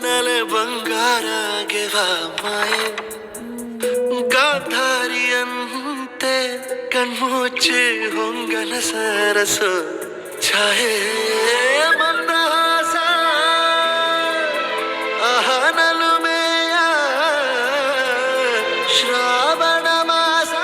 ನಲೆ ಬಂಗಾರಗೆವ ಮಾಯೆ ಗಾಂಧಾರಿಯಂತೆ ಕಣ್ಮುಚ್ಚಿ ಹೊಂಗನ ಸರಸು ಛಾಯೆ ಮಂದಹಾಸ ಅಹನಲುಮೆಯ ಶ್ರಾವಣ ಮಾಸ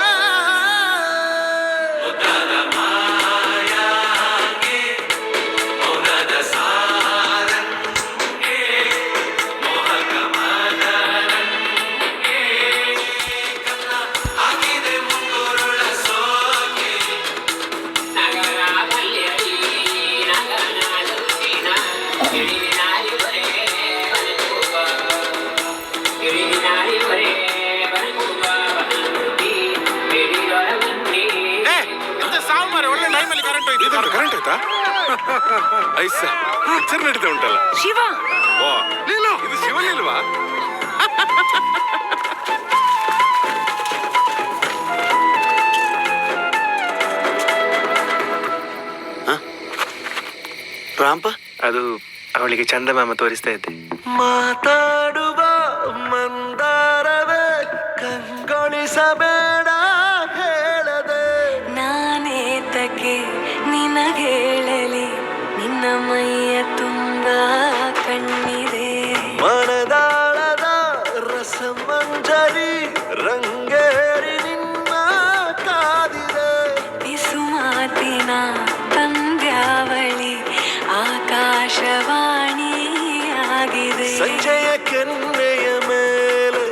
ಕರೆಂಟ್ ಆಯ್ತಾ ಐಸ ಪಿಕ್ಚರ್ ನಡೀತಾ ಉಂಟಲ್ಲ ಶಿವ. ಓ ನೀನು ಇದು ಶಿವಲಿಲ್ವಾ? ರಾಂಪ ಅದು ಅವಳಿಗೆ ಚಂದಮಾಮ ತೋರಿಸ್ತಾ ಇದ್ದೆ. ಮಾತಾಡುವ ಮಂದಾರವೇ ಕಂಗೊಳಿಸಬೇಡ ಹೇಳದೆ ನಾನೇತಕ್ಕೆ ನಿನಗೇಳಲಿ ನಿನ್ನ ಮೈಯ ತುಂಬ ಕಣ್ಣಿದೆ. ಮನದಾಳದ ರಸಮಂಜರಿ ರಂಗೇರಿ ನಿನ್ನ ಕಾದಿದೆ. ಬಿಸು ಮಾತಿನ ಪಂದ್ಯಾವಳಿ ಆಕಾಶವಾಣಿಯಾಗಿದೆ. ಸಂಜೆಯ ಕೆನ್ನೆಯ ಮೇಲೆ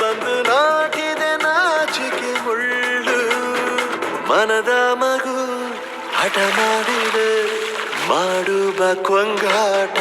ಬಂದು ನಾಟಿದೆ ನಾಚಿಕೆ ಮುಳ್ಳು. ಮನದ ಮಗು ಹಠ ಮಾಡಿದೆ ಮಾಡುವ ಕೊಂಗಾಟ.